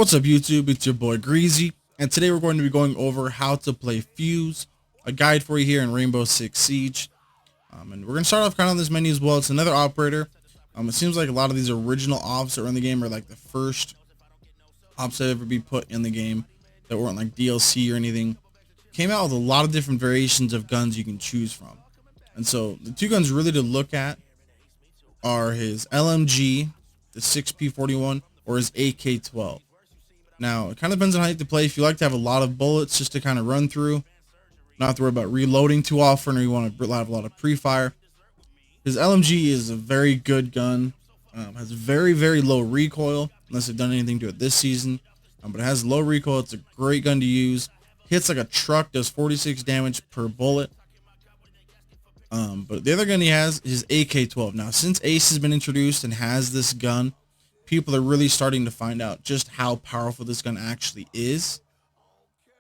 What's up YouTube, it's your boy Greezy, and today we're going to be going over how to play Fuze, a guide for you here in Rainbow Six Siege. And we're going to start off kind of on this menu as well. It's another operator. It seems like a lot of these original ops that were in the game are like the first ops that ever be put in the game that weren't like DLC or anything. Came out with a lot of different variations of guns you can choose from. And so the two guns really to look at are his LMG, the 6P41, or his AK-12. Now, it kind of depends on how you like to play. If you like to have a lot of bullets just to kind of run through, not have to worry about reloading too often, or you want to have a lot of pre-fire, his LMG is a very good gun. Has very, very low recoil, unless they've done anything to it this season. But it has low recoil. It's a great gun to use. Hits like a truck, does 46 damage per bullet. But the other gun he has is AK-12. Now, since Ace has been introduced and has this gun, people are really starting to find out just how powerful this gun actually is.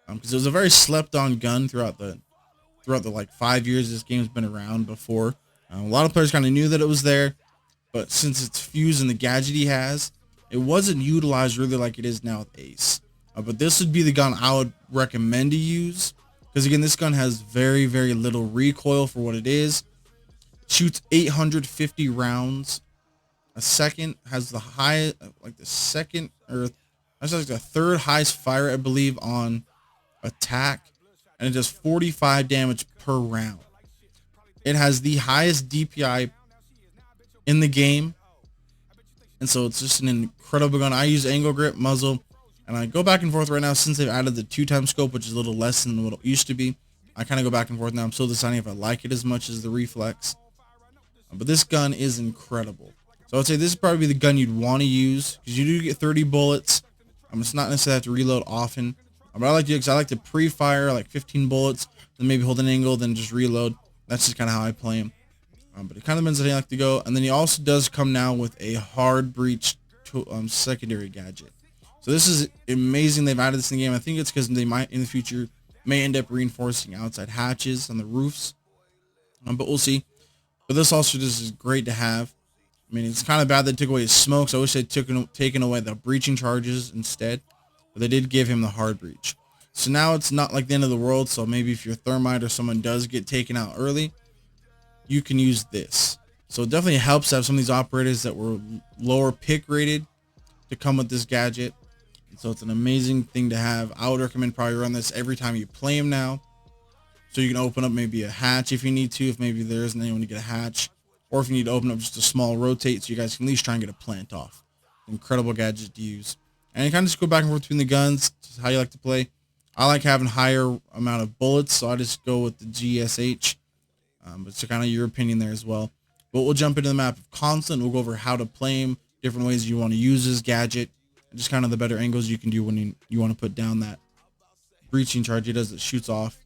Because it was a very slept-on gun throughout the like 5 years this game's been around before. A lot of players kind of knew that it was there, but since it's Fuze and the gadget he has, it wasn't utilized really like it is now with Ace. But this would be the gun I would recommend to use, because again, this gun has very, very little recoil for what it is. Shoots 850 rounds a second, has the high, like the second, or that's like the third highest fire, I believe, on attack, and it does 45 damage per round. It has the highest DPI in the game, and so it's just an incredible gun. I use angle grip, muzzle, and I go back and forth right now since they've added the 2x scope, which is a little less than what it used to be. I kind of go back and forth now. I'm still deciding if I like it as much as the reflex, but this gun is incredible. So I would say this is probably the gun you'd want to use, because you do get 30 bullets. It's not necessarily have to reload often, but I like to, because I like to pre-fire like 15 bullets, then maybe hold an angle, then just reload. That's just kind of how I play him. But it kind of depends on how you like to go. And then he also does come now with a hard breach secondary gadget. So this is amazing. They've added this in the game. I think it's because they might in the future may end up reinforcing outside hatches on the roofs. But we'll see. But this also just is great to have. I mean, it's kind of bad they took away his smokes. I wish they'd taken away the breaching charges instead. But they did give him the hard breach. So now it's not like the end of the world. So maybe if your thermite or someone does get taken out early, you can use this. So it definitely helps to have some of these operators that were lower pick rated to come with this gadget. And so it's an amazing thing to have. I would recommend probably run this every time you play him now. So you can open up maybe a hatch if you need to, if maybe there isn't anyone to get a hatch. Or if you need to open up just a small rotate so you guys can at least try and get a plant off. Incredible gadget to use. And you kind of just go back and forth between the guns, just how you like to play. I like having higher amount of bullets, so I just go with the GSH. But it's kind of your opinion there as well. But we'll jump into the map of Constant. We'll go over how to play him, different ways you want to use this gadget, and just kind of the better angles you can do when you want to put down that breaching charge he does that shoots off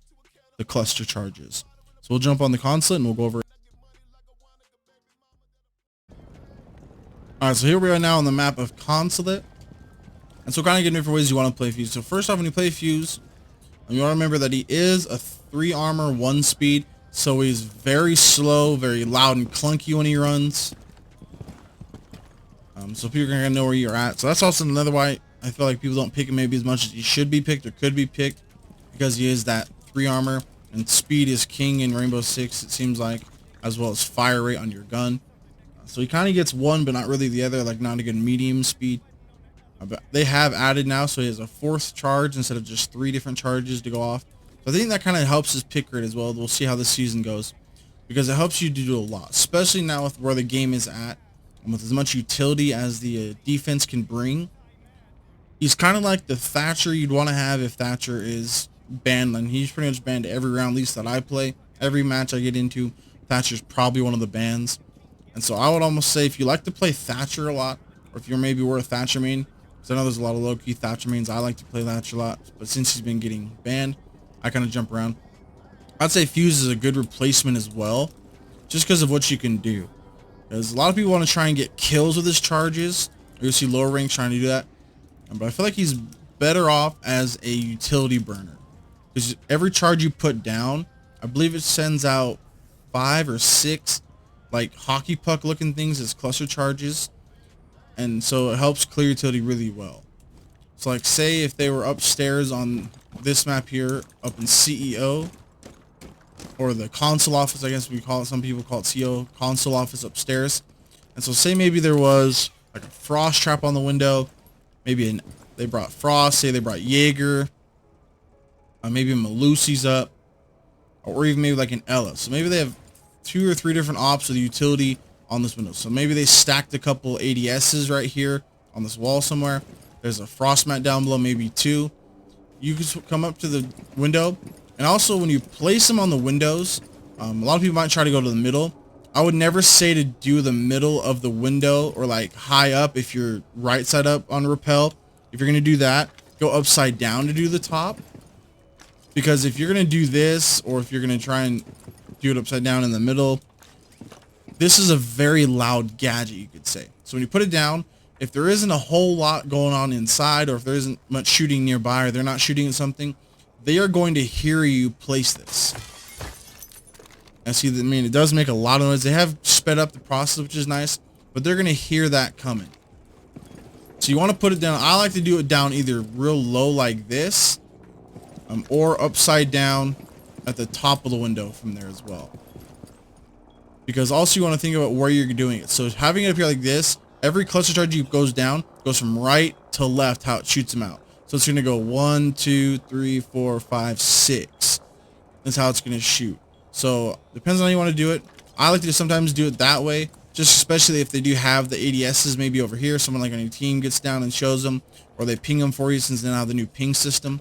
the cluster charges. So we'll jump on the Constant and we'll go over. Alright, so here we are now on the map of Consulate. And so kind of getting different ways you want to play Fuze. So first off, when you play Fuze, you want to remember that he is a 3 armor, 1 speed. So he's very slow, very loud and clunky when he runs. So people are going to know where you're at. So that's also another why I feel like people don't pick him maybe as much as he should be picked or could be picked. Because he is that 3 armor. And speed is king in Rainbow Six, it seems like. As well as fire rate on your gun. So he kind of gets one, but not really the other. Like not a good medium speed. But they have added now, so he has a 4th charge instead of just 3 different charges to go off. So I think that kind of helps his pick rate as well. We'll see how this season goes, because it helps you to do a lot, especially now with where the game is at, and with as much utility as the defense can bring. He's kind of like the Thatcher you'd want to have if Thatcher is banned, and he's pretty much banned every round, at least that I play. Every match I get into, Thatcher's probably one of the bans. And so I would almost say if you like to play Thatcher a lot, or if you're maybe a Thatcher main, because I know there's a lot of low-key Thatcher mains. I like to play Thatcher a lot, but since he's been getting banned, I kind of jump around. I'd say Fuze is a good replacement as well, just because of what you can do. Because a lot of people want to try and get kills with his charges, or you see lower ranks trying to do that. But I feel like he's better off as a utility burner. Because every charge you put down, I believe it sends out 5 or 6 like hockey puck looking things as cluster charges. And so it helps clear utility really well. So like say if they were upstairs on this map here up in CEO, or the console office, I guess we call it, some people call it CEO, console office upstairs. And so say maybe there was like a frost trap on the window, maybe they brought frost, say they brought Jaeger, maybe Malusi's up, or even maybe like an Ella. So maybe they have 2 or 3 different ops with utility on this window. So maybe they stacked a couple ADSs right here on this wall somewhere. There's a frost mat down below, maybe 2. You can come up to the window, and also when you place them on the windows, a lot of people might try to go to the middle. I would never say to do the middle of the window or like high up if you're right side up on rappel. If you're going to do that, go upside down to do the top. Because if you're going to do this, or if you're going to try and do it upside down in the middle, this is a very loud gadget, you could say. So when you put it down, if there isn't a whole lot going on inside, or if there isn't much shooting nearby, or they're not shooting at something, they are going to hear you place this. And see, I mean, it does make a lot of noise. They have sped up the process, which is nice, but they're going to hear that coming. So you want to put it down. I like to do it down either real low like this, or upside down at the top of the window from there as well. Because also you want to think about where you're doing it. So having it up here like this, every cluster charge goes down, goes from right to left, how it shoots them out. So it's going to go 1, 2, 3, 4, 5, 6. That's how it's going to shoot. So depends on how you want to do it. I like to sometimes do it that way, just especially if they do have the ADSs maybe over here. Someone like on your team gets down and shows them, or they ping them for you since they now have the new ping system.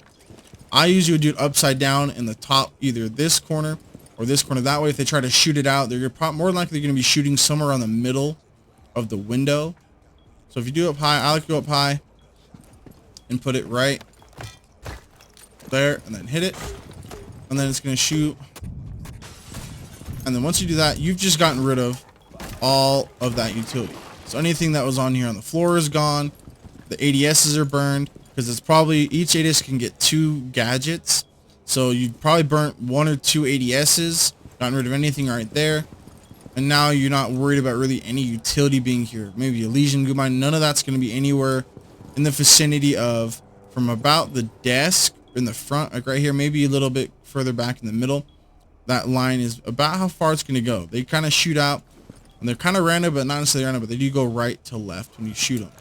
I usually would do it upside down in the top, either this corner or this corner. That way, if they try to shoot it out, they're more likely going to be shooting somewhere around the middle of the window. So if you do it up high, I like to go up high and put it right there, and then hit it, and then it's going to shoot. And then once you do that, you've just gotten rid of all of that utility. So anything that was on here on the floor is gone. The ADSs are burned, because it's probably each ADS can get 2 gadgets. So you probably burnt 1 or 2 ADSs, gotten rid of anything right there. And now you're not worried about really any utility being here. Maybe a Legion Goo Mine, none of that's going to be anywhere in the vicinity of, from about the desk in the front, like right here, maybe a little bit further back in the middle. That line is about how far it's going to go. They kind of shoot out, and they're kind of random, but not necessarily random, but they do go right to left when you shoot them.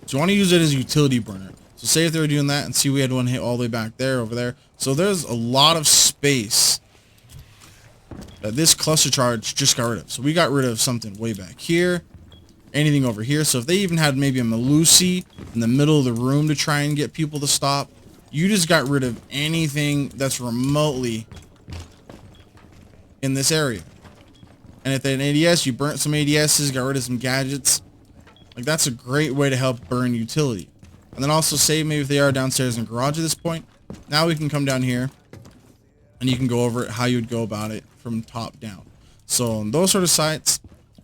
So you want to use it as a utility burner. So say if they were doing that, and see we had one hit all the way back there, over there. So there's a lot of space that this cluster charge just got rid of. So we got rid of something way back here, anything over here. So if they even had maybe a Malusi in the middle of the room to try and get people to stop, you just got rid of anything that's remotely in this area. And if they had an ADS, you burnt some ADSs, got rid of some gadgets. Like, that's a great way to help burn utility. And then also say maybe if they are downstairs in the garage at this point, now we can come down here and you can go over it, how you would go about it from top down. So on those sort of sites,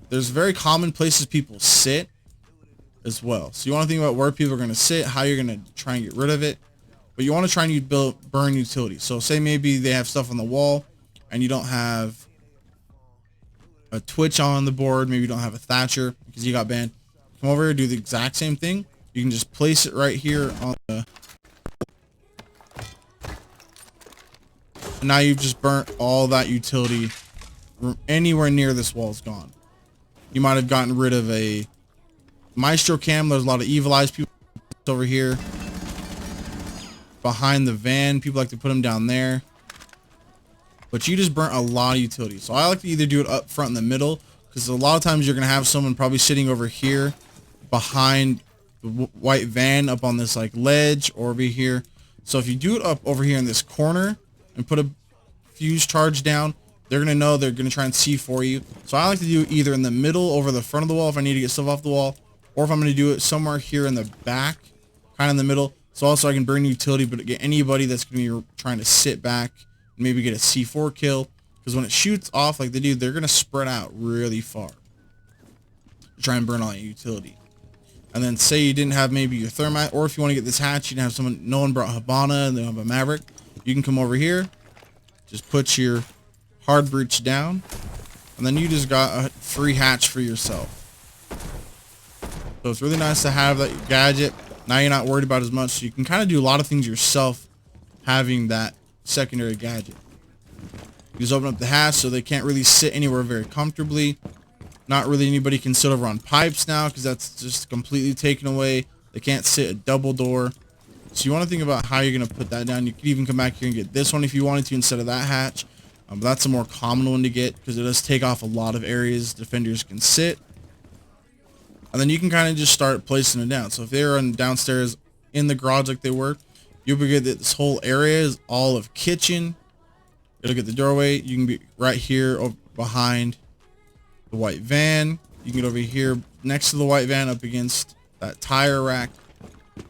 there's very common places people sit as well. So you want to think about where people are going to sit, how you're going to try and get rid of it. But you want to try and burn utility. So say maybe they have stuff on the wall and you don't have a Twitch on the board, maybe you don't have a Thatcher because you got banned. Come over here, do the exact same thing. You can just place it right here on the... And now you've just burnt all that utility. Anywhere near this wall is gone. You might have gotten rid of a Maestro cam. There's a lot of evil eyes people over here. Behind the van, people like to put them down there. But you just burnt a lot of utility. So I like to either do it up front in the middle, because a lot of times you're going to have someone probably sitting over here behind the white van up on this like ledge or over here. So if you do it up over here in this corner and put a fuse charge down, they're going to know, they're going to try and see for you. So I like to do it either in the middle over the front of the wall if I need to get stuff off the wall, or if I'm going to do it somewhere here in the back, kind of in the middle. So also I can burn utility, but get anybody that's going to be trying to sit back and maybe get a C4 kill. Because when it shoots off like they do, they're going to spread out really far to try and burn all that utility. And then say you didn't have maybe your thermite, or if you want to get this hatch, you can have someone, no one brought Habana and they have a Maverick. You can come over here, just put your hard breach down, and then you just got a free hatch for yourself. So it's really nice to have that gadget. Now you're not worried about as much, so you can kind of do a lot of things yourself having that secondary gadget. You just open up the hatch so they can't really sit anywhere very comfortably. Not really anybody can sit over on pipes now because that's just completely taken away. They can't sit a double door. So you want to think about how you're going to put that down. You could even come back here and get this one if you wanted to instead of that hatch. But that's a more common one to get because it does take off a lot of areas defenders can sit. And then you can kind of just start placing it down. So if they're on downstairs in the garage like they were, you'll be good that this whole area is all of kitchen. You look at the doorway. You can be right here behind the white van. You can get over here next to the white van up against that tire rack.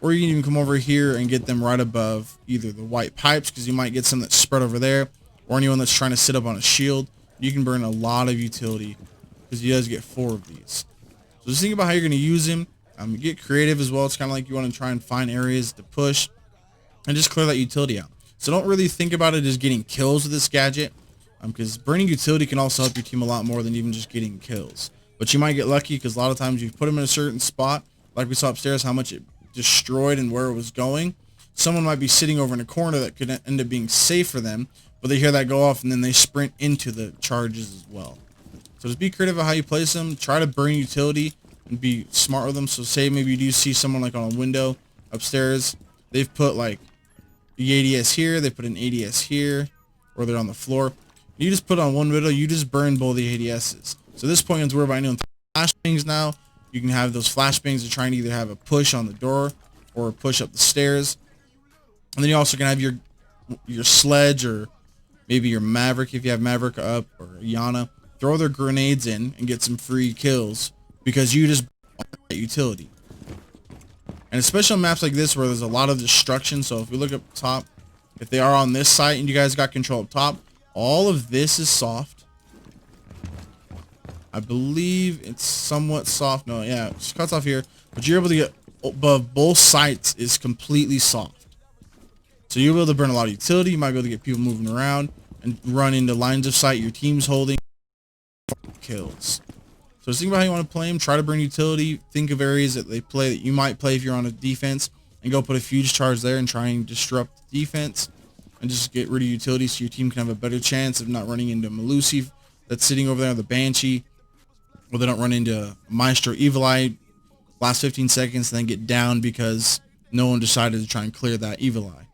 Or you can even come over here and get them right above either the white pipes because you might get some that's spread over there, or anyone that's trying to sit up on a shield. You can burn a lot of utility because you guys get 4 of these. So just think about how you're going to use him. Get creative as well. It's kind of like you want to try and find areas to push and just clear that utility out. So don't really think about it as getting kills with this gadget because burning utility can also help your team a lot more than even just getting kills. But you might get lucky because a lot of times you put them in a certain spot, like we saw upstairs, how much it destroyed and where it was going. Someone might be sitting over in a corner that could end up being safe for them, but they hear that go off and then they sprint into the charges as well. So just be creative about how you place them. Try to burn utility and be smart with them. So say maybe you do see someone like on a window upstairs. They've put like the ADS here. They put an ADS here, or they're on the floor. You just put on one window. You just burn both the ADSs. So at this point, you don't have to worry about anyone flashbangs now. You can have those flashbangs to try and either have a push on the door or a push up the stairs. And then you also can have your sledge or maybe your Maverick if you have Maverick up or Yana. Throw their grenades in and get some free kills because you just that utility. And especially on maps like this where there's a lot of destruction. So if we look up top, if they are on this site and you guys got control up top, all of this is soft. I believe it's somewhat soft. No, yeah, it cuts off here. But you're able to get above both sites is completely soft. So you'll be able to burn a lot of utility. You might be able to get people moving around and run into lines of sight your team's holding. Kills. So just think about how you want to play them. Try to burn utility. Think of areas that they play that you might play if you're on a defense, and go put a Fuze charge there and try and disrupt the defense and just get rid of utility so your team can have a better chance of not running into Malusi that's sitting over there, the Banshee, or they don't run into Maestro Evil Eye last 15 seconds and then get down because no one decided to try and clear that Evil Eye.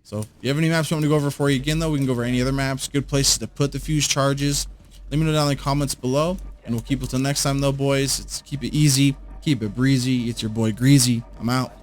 So if you have any maps you want me to go over for you again, though, we can go over any other maps. Good places to put the Fuze charges. Let me know down in the comments below, and we'll keep it till next time, though, boys. Keep it easy, keep it breezy. It's your boy Greezy. I'm out.